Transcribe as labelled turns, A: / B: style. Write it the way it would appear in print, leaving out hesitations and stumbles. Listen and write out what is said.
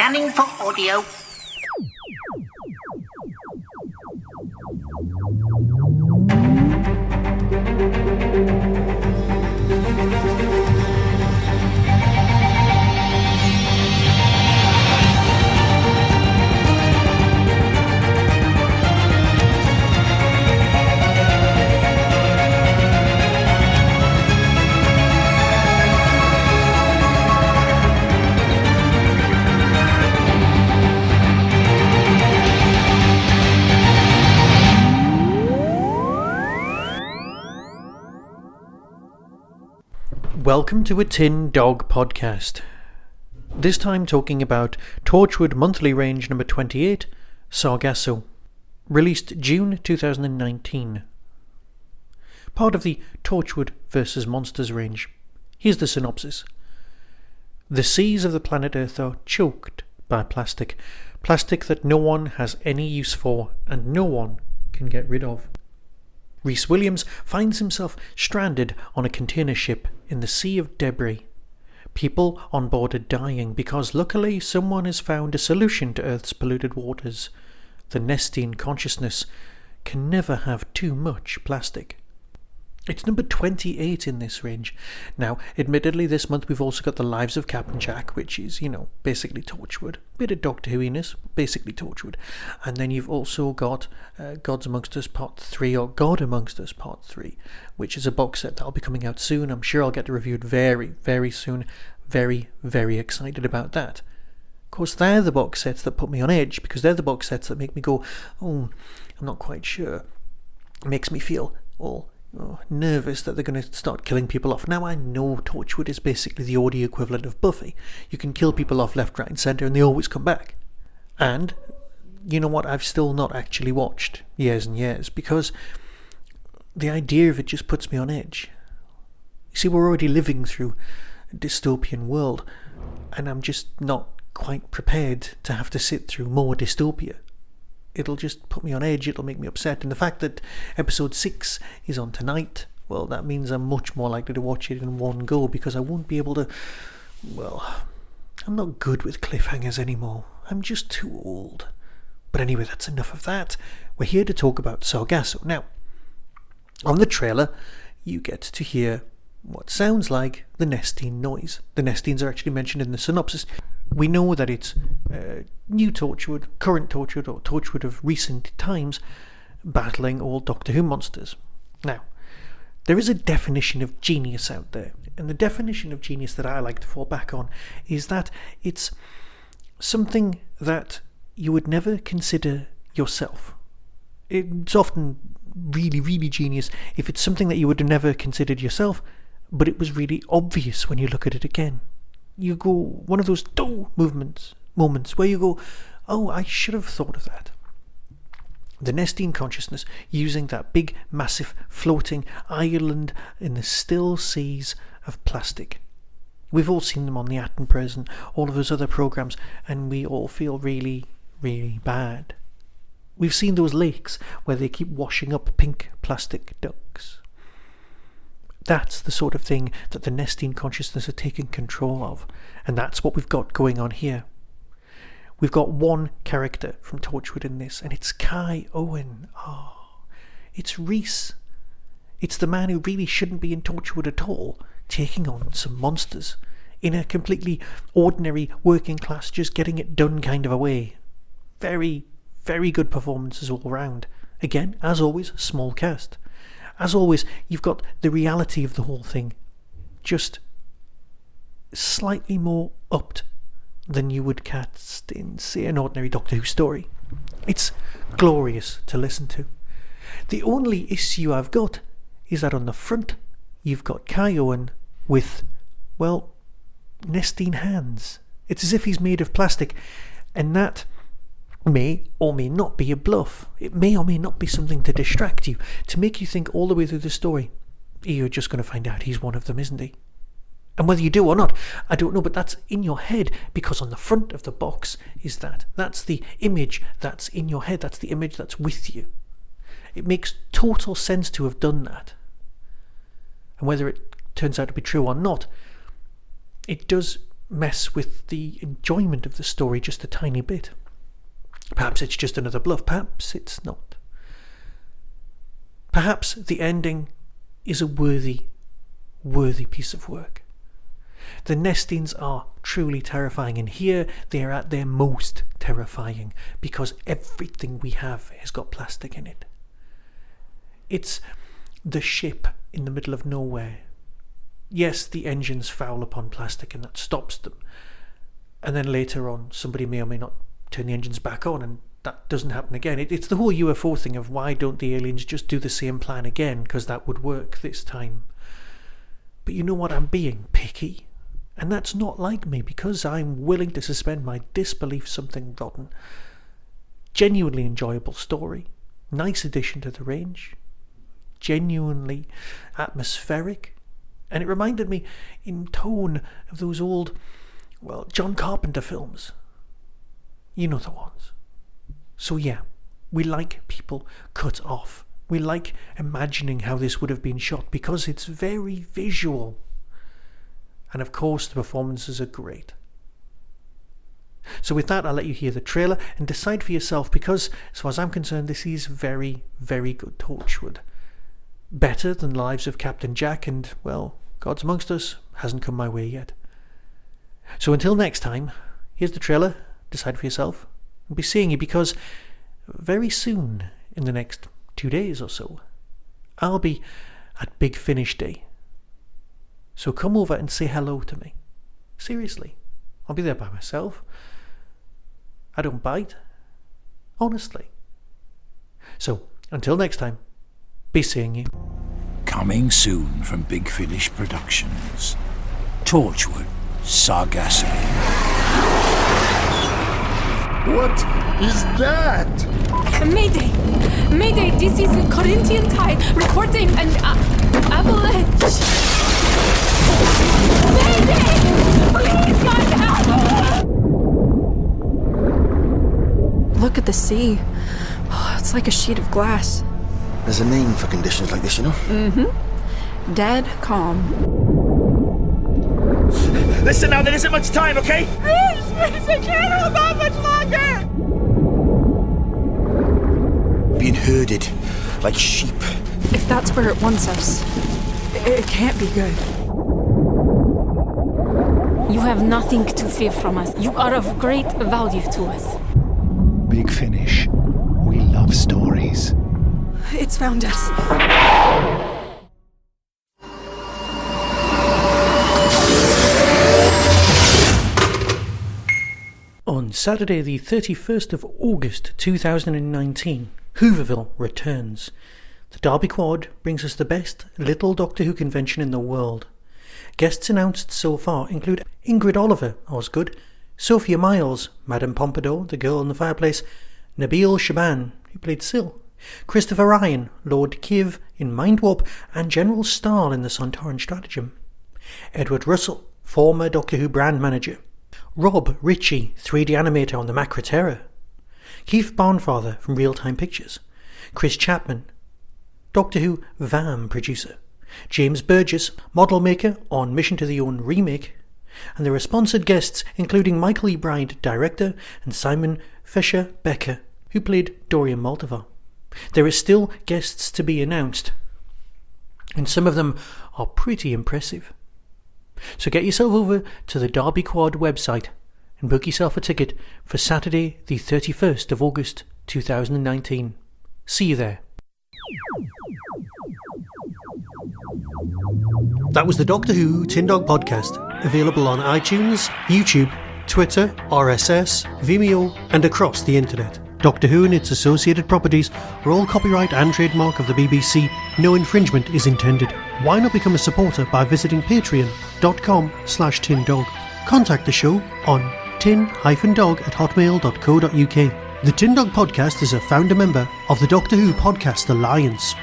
A: Scanning for audio.
B: Welcome to a Tin Dog podcast. This time talking about Torchwood monthly range number 28, Sargaso, released June 2019. Part of the Torchwood vs. Monsters range. Here's the synopsis. The seas of the planet Earth are choked by plastic that no one has any use for and no one can get rid of. Rhys Williams finds himself stranded on a container ship in the sea of debris. People on board are dying because luckily someone has found a solution to Earth's polluted waters. The Nestene Consciousness can never have too much plastic. It's number 28 in this range. Now, admittedly, this month we've also got The Lives of Captain Jack, which is, basically Torchwood. Bit of Doctor Who-iness, basically Torchwood. And then you've also got Gods Amongst Us Part 3, or God Amongst Us Part 3, which is a box set that'll be coming out soon. I'm sure I'll get it reviewed very, very soon. Very, very excited about that. Of course, they're the box sets that put me on edge, because they're the box sets that make me go, I'm not quite sure. It makes me feel all nervous that they're going to start killing people off. Now, I know Torchwood is basically the audio equivalent of Buffy. You can kill people off left, right and centre and they always come back. And, you know what, I've still not actually watched years and years because the idea of it just puts me on edge. You see, we're already living through a dystopian world and I'm just not quite prepared to have to sit through more dystopia. It'll just put me on edge, it'll make me upset. And the fact that episode 6 is on tonight, well, that means I'm much more likely to watch it in one go because I won't be able to, I'm not good with cliffhangers anymore. I'm just too old. But anyway, that's enough of that. We're here to talk about Sargaso. Now, on the trailer, you get to hear what sounds like the Nestene noise. The Nestenes are actually mentioned in the synopsis. We know that it's new Torchwood, current Torchwood, or Torchwood of recent times, battling all Doctor Who monsters. Now, there is a definition of genius out there, and the definition of genius that I like to fall back on is that it's something that you would never consider yourself. It's often really, really genius if it's something that you would have never considered yourself, but it was really obvious when you look at it again. You go, one of those moments where you go, I should have thought of that. The Nestene Consciousness using that big, massive, floating island in the still seas of plastic. We've all seen them on the Attenpress and all of those other programs, and we all feel really, really bad. We've seen those lakes where they keep washing up pink plastic ducks. That's the sort of thing that the Nestene Consciousness are taking control of. And that's what we've got going on here. We've got one character from Torchwood in this, and it's Kai Owen. It's Rhys. It's the man who really shouldn't be in Torchwood at all, taking on some monsters in a completely ordinary, working class, just getting it done kind of a way. Very, very good performances all round. Again, as always, small cast. As always, you've got the reality of the whole thing, just slightly more upped than you would cast in, say, an ordinary Doctor Who story. It's glorious to listen to. The only issue I've got is that on the front, you've got Kai Owen with, Nestene hands. It's as if he's made of plastic, and that may or may not be a bluff. It may or may not be something to distract you, to make you think all the way through the story, you're just going to find out he's one of them, isn't he? And whether you do or not, I don't know, but that's in your head, because on the front of the box is that. That's the image that's in your head. That's the image that's with you. It makes total sense to have done that. And whether it turns out to be true or not, it does mess with the enjoyment of the story just a tiny bit. Perhaps it's just another bluff, perhaps it's not. Perhaps the ending is a worthy piece of work. The Nestenes are truly terrifying, and here they are at their most terrifying because everything we have has got plastic in it. It's the ship in the middle of nowhere. Yes, the engines foul upon plastic and that stops them. And then later on, somebody may or may not turn the engines back on, and that doesn't happen again. It's the whole UFO thing of why don't the aliens just do the same plan again, because that would work this time. But you know what, I'm being picky. And that's not like me, because I'm willing to suspend my disbelief something rotten. Genuinely enjoyable story. Nice addition to the range. Genuinely atmospheric. And it reminded me in tone of those old, John Carpenter films. You know the ones. So yeah, we like people cut off. We like imagining how this would have been shot because it's very visual. And of course the performances are great. So with that, I'll let you hear the trailer and decide for yourself, because as far as I'm concerned, this is very, very good Torchwood. Better than Lives of Captain Jack, and, Gods Amongst Us hasn't come my way yet. So until next time, here's the trailer, decide for yourself. I'll be seeing you, because very soon, in the next 2 days or so, I'll be at Big Finish Day. So come over and say hello to me. Seriously, I'll be there by myself. I don't bite. Honestly. So, until next time, be seeing you.
A: Coming soon from Big Finish Productions. Torchwood, Sargaso.
C: What is that?
D: Mayday! Mayday, this is the Corinthian tide reporting an avalanche. Mayday! Please, God, help! Look at the sea. Oh, it's like a sheet of glass.
C: There's a name for conditions like this, you know?
D: Mm-hmm. Dead calm.
E: Listen now, there isn't much time, okay?
D: Please, I can't hold on much longer!
C: Being herded like sheep.
D: If that's where it wants us, it can't be good. You have nothing to fear from us. You are of great value to us.
F: Big Finish. We love stories.
D: It's found us.
B: On Saturday the 31st of August 2019, Hooverville returns. The Derby Quad brings us the best little Doctor Who convention in the world. Guests announced so far include Ingrid Oliver, Osgood, Sophia Miles, Madame Pompadour, the girl in the fireplace, Nabil Shaban, who played Syl, Christopher Ryan, Lord Kiv in Mind Warp, and General Stahl in the Sontaran Stratagem. Edward Russell, former Doctor Who brand manager. Rob Ritchie, 3D animator on the Macra Terror. Keith Barnfather from Real Time Pictures. Chris Chapman, Doctor Who VAM producer. James Burgess, model maker on Mission to the Own remake. And there are sponsored guests including Michael E. Bride, director, and Simon Fisher-Becker, who played Dorian Maltavar. There are still guests to be announced, and some of them are pretty impressive. So get yourself over to the Derby Quad website and book yourself a ticket for Saturday the 31st of August 2019. See you there. That was the Doctor Who Tin Dog podcast, available on iTunes, YouTube, Twitter, RSS, Vimeo, and across the internet. Doctor Who and its associated properties are all copyright and trademark of the BBC. No infringement is intended. Why not become a supporter by visiting patreon.com/tindog. Contact the show on tin-dog@hotmail.co.uk. The Tin Dog podcast is a founder member of the Doctor Who Podcast Alliance.